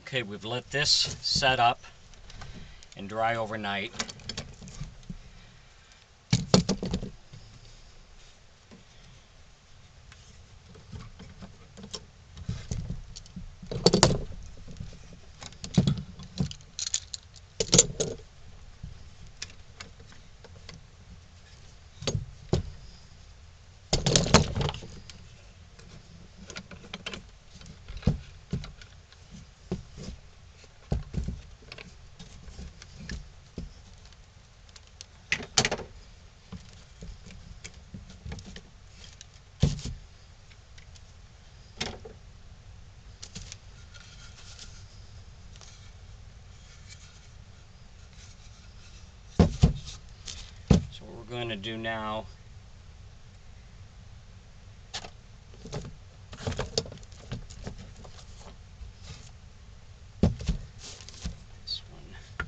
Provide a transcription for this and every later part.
Okay, we've let this set up and dry overnight. So what we're going to do now this one, I'm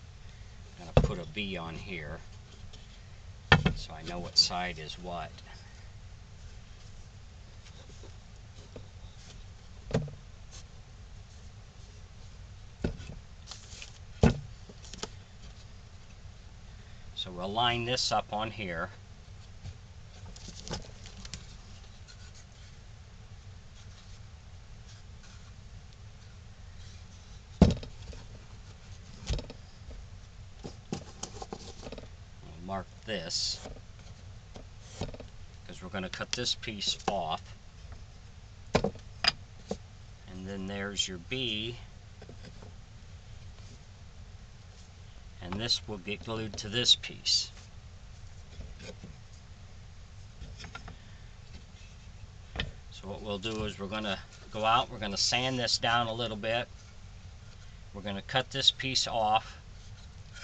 going to put a B on here so I know what side is what. So we'll line this up on here. We'll mark this because we're going to cut this piece off. And then there's your B. And this will get glued to this piece. So what we'll do is we're going to go out, we're going to sand this down a little bit. We're going to cut this piece off,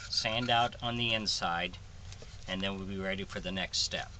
sand out on the inside, and then we'll be ready for the next step.